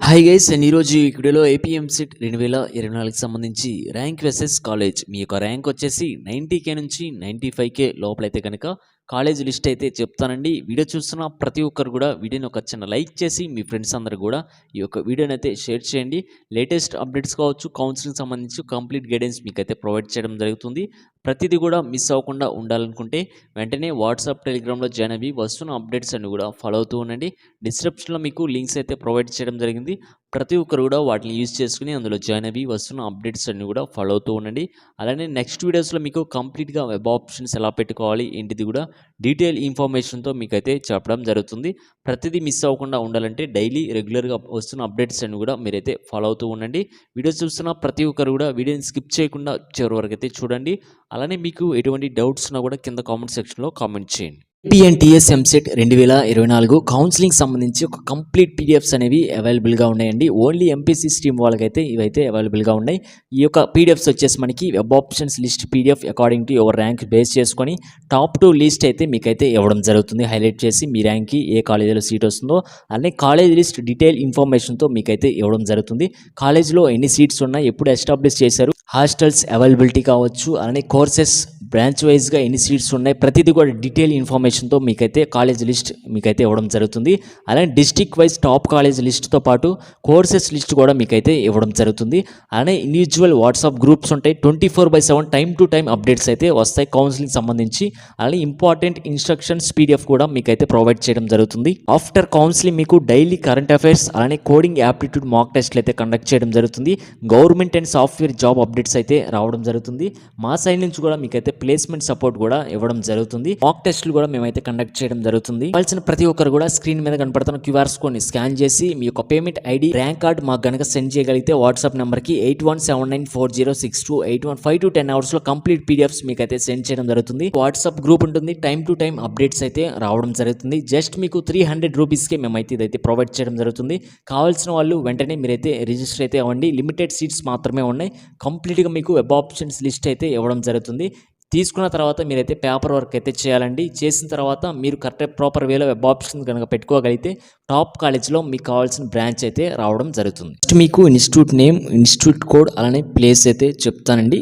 Hi guys and ఈరోజు ఈ వీడియోలో ఏపీఎంసెట్ 2024కి సంబంధించి ర్యాంక్ వెసెస్ కాలేజ్ మీ యొక్క ర్యాంక్ వచ్చేసి 90K నుంచి 95K లోపలైతే కనుక కాలేజ్ లిస్ట్ అయితే చెప్తానండి. వీడియో చూస్తున్న ప్రతి ఒక్కరు కూడా వీడియోని ఒక చిన్న లైక్ చేసి మీ ఫ్రెండ్స్ అందరూ కూడా ఈ యొక్క వీడియోని అయితే షేర్ చేయండి. లేటెస్ట్ అప్డేట్స్ కావచ్చు, కౌన్సిలింగ్ సంబంధించి కంప్లీట్ గైడెన్స్ మీకు అయితే ప్రొవైడ్ చేయడం జరుగుతుంది. ప్రతిదీ కూడా మిస్ అవ్వకుండా ఉండాలనుకుంటే వెంటనే వాట్సాప్, టెలిగ్రామ్లో జాయిన్ అయ్యి వస్తున్న అప్డేట్స్ అన్ని కూడా ఫాలో అవుతూ ఉండండి. డిస్క్రిప్షన్లో మీకు లింక్స్ అయితే ప్రొవైడ్ చేయడం జరిగింది. ప్రతి ఒక్కరు కూడా వాటిని యూజ్ చేసుకుని అందులో జాయిన్ అయ్యి వస్తున్న అప్డేట్స్ అన్ని కూడా ఫాలో అవుతూ ఉండండి. అలానే నెక్స్ట్ వీడియోస్లో మీకు కంప్లీట్గా వెబ్ ఆప్షన్స్ ఎలా పెట్టుకోవాలి ఏంటిది కూడా డీటెయిల్ ఇన్ఫర్మేషన్తో మీకైతే చెప్పడం జరుగుతుంది. ప్రతిదీ మిస్ అవ్వకుండా ఉండాలంటే డైలీ రెగ్యులర్గా వస్తున్న అప్డేట్స్ అన్ని కూడా మీరైతే ఫాలో అవుతూ ఉండండి. వీడియోస్ చూస్తున్న ప్రతి ఒక్కరు కూడా వీడియోని స్కిప్ చేయకుండా చివరి వరకు అయితే చూడండి. అలానే మీకు ఎటువంటి డౌట్స్ ఉన్నా కూడా కింద కామెంట్ సెక్షన్లో కామెంట్ చేయండి. ఏపీఎన్టీఎస్ ఎంసెట్ 2024 కౌన్సిలింగ్ సంబంధించి ఒక కంప్లీట్ పీడిఎఫ్స్ అనేవి అవైలబుల్గా ఉన్నాయండి. ఓన్లీ ఎంపీసీ స్ట్రీమ్ వాళ్ళకైతే ఇవైతే అవైలబుల్గా ఉన్నాయి. ఈ యొక్క పీడిఎఫ్స్ వచ్చేసి మనకి web options list PDF according to your rank base చేసుకొని టాప్ 2 లిస్ట్ అయితే మీకైతే ఇవ్వడం జరుగుతుంది. హైలైట్ చేసి మీ ర్యాంక్కి ఏ కాలేజీలో సీట్ వస్తుందో అలానే కాలేజ్ లిస్ట్ డీటెయిల్ ఇన్ఫర్మేషన్తో మీకైతే ఇవ్వడం జరుగుతుంది. కాలేజ్లో ఎన్ని సీట్స్ ఉన్నాయి, ఎప్పుడు ఎస్టాబ్లిష్ చేశారు, హాస్టల్స్ అవైలబిలిటీ కావచ్చు, అలానే కోర్సెస్ బ్రాంచ్ వైజ్గా ఎన్ని సీట్స్ ఉన్నాయి, ప్రతిదీ కూడా డీటెయిల్ ఇన్ఫర్మేషన్తో మీకైతే కాలేజ్ లిస్ట్ మీకైతే ఇవ్వడం జరుగుతుంది. అలానే డిస్టిక్ వైజ్ టాప్ కాలేజ్ లిస్ట్తో పాటు కోర్సెస్ లిస్ట్ కూడా మీకైతే ఇవ్వడం జరుగుతుంది. అలానే ఇండివిజువల్ వాట్సాప్ గ్రూప్స్ ఉంటాయి. 24/7 టైం టు టైం అప్డేట్స్ అయితే వస్తాయి కౌన్సిలింగ్ సంబంధించి. అలానే ఇంపార్టెంట్ ఇన్స్ట్రక్షన్స్ పీడిఎఫ్ కూడా మీకైతే ప్రొవైడ్ చేయడం జరుగుతుంది. ఆఫ్టర్ కౌన్సిలింగ్ మీకు డైలీ కరెంట్ అఫైర్స్ అలానే కోడింగ్ యాప్టిట్యూడ్ మాక్ టెస్ట్లు అయితే కండక్ట్ చేయడం జరుగుతుంది. Government and software job updates అయితే రావడం జరుగుతుంది. మా సైడ్ నుంచి కూడా మీకైతే ప్లేస్మెంట్ సపోర్ట్ కూడా ఇవ్వడం జరుగుతుంది. మాక్ టెస్ట్లు కూడా మేమైతే కండక్ట్ చేయడం జరుగుతుంది. కావాల్సిన ప్రతి ఒక్కరు కూడా స్క్రీన్ మీద కనపడుతున్న క్యూఆర్ కోడ్ని స్కాన్ చేసి మీ యొక్క పేమెంట్ ఐడి, ర్యాంక్ కార్డ్ మాకు గనక సెండ్ చేయగలిగితే వాట్సాప్ నెంబర్కి 81794062 81 to 10 hours లో కంప్లీట్ పీడిఎఫ్స్ మీకైతే సెండ్ చేయడం జరుగుతుంది. వాట్సాప్ గ్రూప్ ఉంటుంది. టైం టు టైం అప్డేట్స్ అయితే రావడం జరుగుతుంది. జస్ట్ మీకు 300 రూపీస్కే మేమైతే ఇదైతే ప్రొవైడ్ చేయడం జరుగుతుంది. కావాల్సిన వాళ్ళు వెంటనే మీరైతే రిజిస్టర్ అయితే అవ్వండి. లిమిటెడ్ సీట్స్ మాత్రమే ఉన్నాయి. కంప్లీట్గా మీకు వెబ్ ఆప్షన్స్ లిస్ట్ అయితే ఇవ్వడం జరుగుతుంది. తీసుకున్న తర్వాత మీరైతే పేపర్ వర్క్ అయితే చేయాలండి. చేసిన తర్వాత మీరు కరెక్ట్ ప్రాపర్ వేలో వెబ్ ఆప్షన్ కనుక పెట్టుకోగలిగితే టాప్ కాలేజ్లో మీకు కావాల్సిన బ్రాంచ్ అయితే రావడం జరుగుతుంది. నెక్స్ట్ మీకు ఇన్స్టిట్యూట్ నేమ్, ఇన్స్టిట్యూట్ కోడ్ అలానే ప్లేస్ అయితే చెప్తానండి.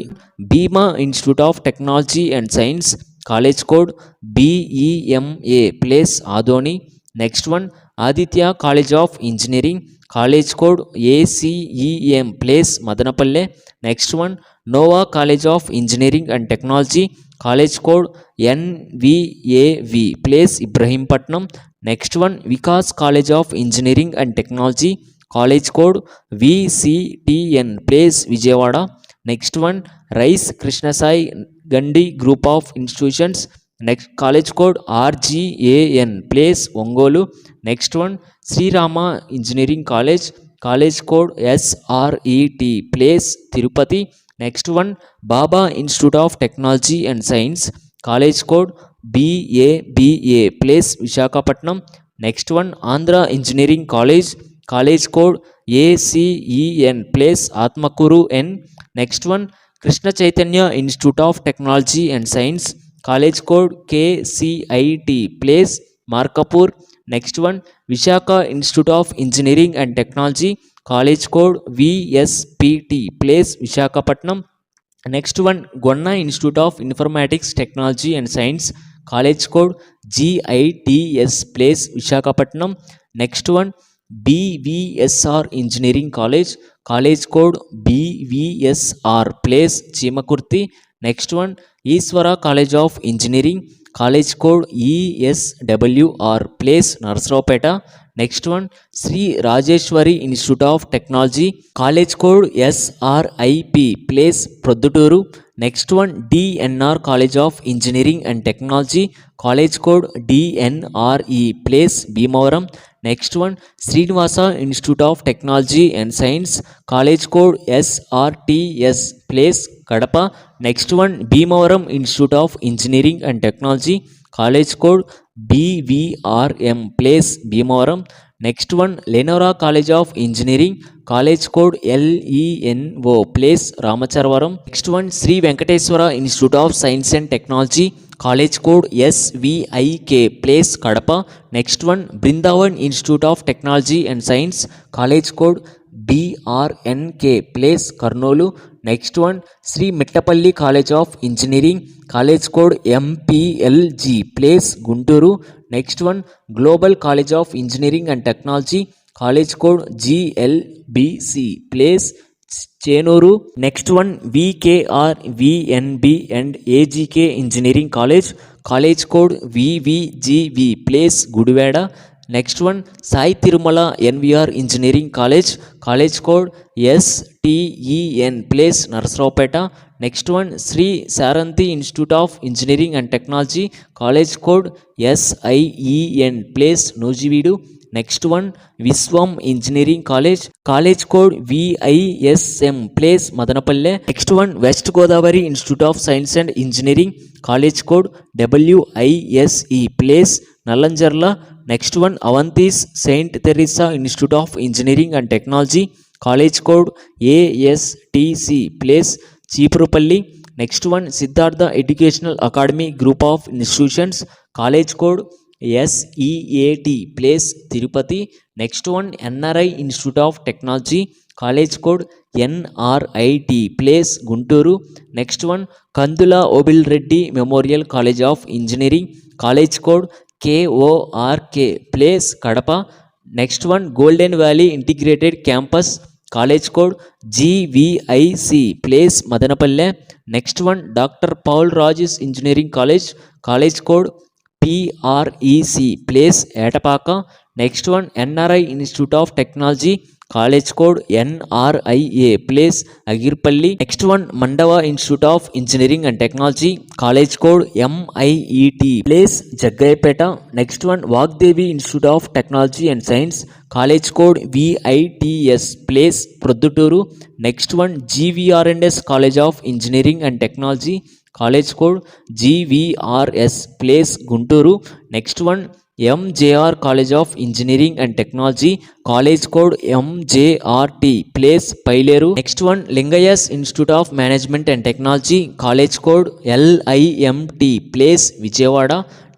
Bheema institute of technology and science, college code BEMA, place Adoni. Next one Aditya college of engineering, college code ACEM, place Madanapalle. Next one Nova college of engineering and technology, college code NVAV, place Ibrahimpatnam. Next one Vikas college of engineering and technology, college code VCTN, place Vijayawada. Next one rise Krishnasai Gandhi group of institutions, next college code RGAN, place Ongole. Next one Srirama engineering college, college code SRET, place Tirupati. Next one Baba institute of technology and science, college code BABA, place Visakhapatnam. Next one Andhra engineering college, college code ACEN, place Atmakur N. Next one Krishna Chaitanya institute of technology and science, college code KCIT, place Markapur. Next one Visakha institute of engineering and technology, college code VSPT, place Visakhapatnam. Next one Gonna institute of informatics technology and science, college code GITS, place Visakhapatnam. Next one BVSR engineering college, college code BVSR, place Chimakurthi. Next one Eshwara college of engineering, college code ESWR, place Narasaraopet. Next one Sri Rajeshwari institute of technology, college code SRIP, place Proddatur. Next one DNR college of engineering and technology, college code DNRE, place Bhimavaram. Next one Srinivasa institute of technology and science, college code SRTS, place Kadapa. Next one Bhimavaram institute of engineering and technology, college code BVRM, place Bhimavaram. Next one Lenora college of engineering, college code LENO, place Rampachodavaram. Next one Sri Venkateswara institute of science and technology, college code SVIK place Kadapa. Next one Brindavan institute of technology and science, college code BRNK place Kurnool. Next one Sri Mittapalli college of engineering, college code MPLG place Guntur. Next one global college of engineering and technology, college code GLBC place Chenuru. Next one VKR VNB and AGK engineering college, college code VVGV place Gudivada. Next one Sai Tirumala NVR engineering college, college code STEN place Narasaraopet. Next one Sri Saranthi institute of engineering and technology, college code SIEN place Nuzvid. Next one Viswam engineering college, college code VISM place Madanapalle. Next one west Godavari institute of science and engineering, college code WISE place Nallajerla. Next one అవంతీస్ Saint Teresa institute of engineering and technology, college code ASTC place Cheepurupalli. Next one Siddhartha educational academy group of institutions, college code SEAT place Tirupati. Next one NRI institute of technology, college code NRIT place Guntur. Next one Kandula Obul Reddy memorial college of engineering, college code KORK place Kadapa. Next one golden valley integrated campus, college code GVIC place Madanapalle. Next one doctor Paul Raj's engineering college, college code PREC place Etapaka. Next one NRI institute of technology, college code NRIA place Agiripalli. Next one Mandava institute of engineering and technology, college code MIET place Jaggayyapeta. Next one Vagdevi institute of technology and science, college code VITS place Proddatur. Next one GVRNS college of engineering and technology, college code GVRS place Guntur. Next one MJR college of engineering and technology, college code MJRT place Pileru. Next one Lingayas institute of management and technology, college code LIMT place Vijayawada.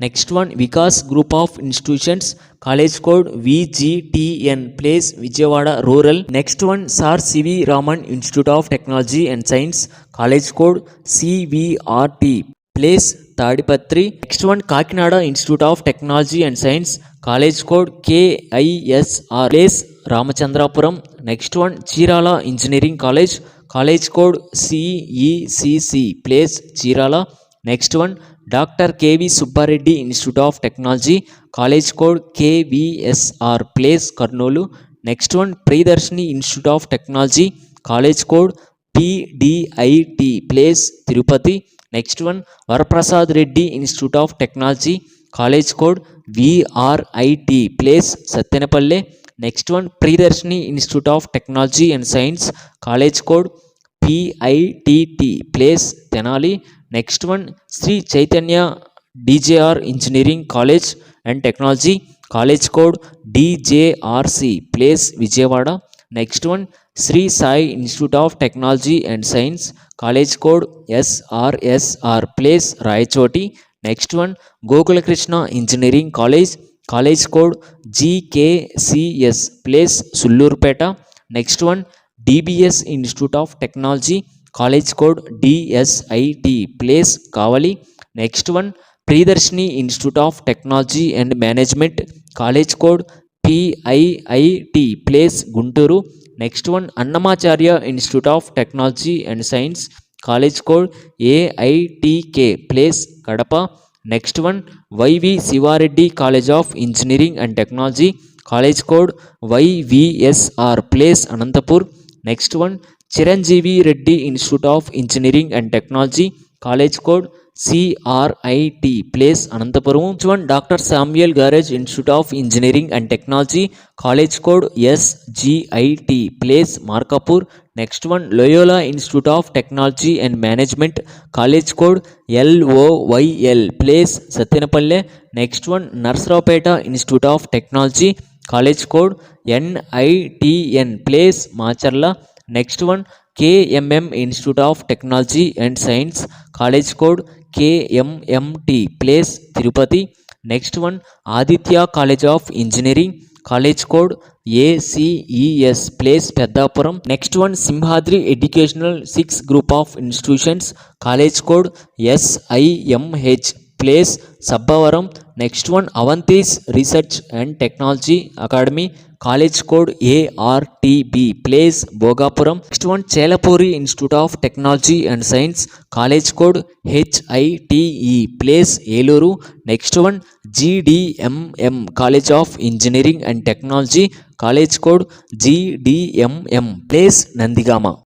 Next one Vikas group of institutions, college code VGTN place Vijayawada rural. Next one sir CV Raman institute of technology and science, college code CVRT place Tadipatri. Next one Kakinada institute of technology and science, college code KISR place Ramachandrapuram. Next one Chirala engineering college, college code CECC place Chirala. Next one doctor KV Subbareddy institute of technology, college code KVSR place Kurnool. Next one Priyadarshini institute of technology, college code PDIT place Tirupati. Next one Varaprasad Reddy institute of technology, college code VRIT place Sattenapalle. Next one Priyadarshini institute of technology and science, college code PITT place Tenali. Next one Sri Chaitanya DJR engineering college and technology, college code DJRC place Vijayawada. Next one Sri Sai institute of technology and science, college code SRSR place Rayachoti. Next one Gokulakrishna engineering college, college code GKCS place Sullurpeta. Next one DBS institute of technology, college code DSIT place Kavali. Next one Priyadarshini institute of technology and management, college code PIIT place Guntur. Next one Annamacharya institute of technology and science, college code AITK place Kadapa. Next one YV Sivareddy college of engineering and technology, college code YVSR place Anantapur. Next one Chiranjeevi Reddy institute of engineering and technology, college code CRIT place Anantapuram. Next one doctor Samuel George institute of engineering and technology, college code SGIT place Markapur. Next one Loyola institute of technology and management, college code LOYL place Sattenapalle. Next one Narasaraopet institute of technology, college code NITN place Macherla. Next one KMM institute of technology and science, college code KMMT place Tirupati. Next one Aditya college of engineering, college code ACES place Peddapuram. Next one Simhadri educational 6 group of institutions, college code SIMH place Sabbavaram. Next one Avanthis research and technology academy, college code ARTB place Bhogapuram. Next one Chelapuri institute of technology and science, college code HITE place Eluru. Next one GDMM college of engineering and technology, college code GDMM place Nandigama.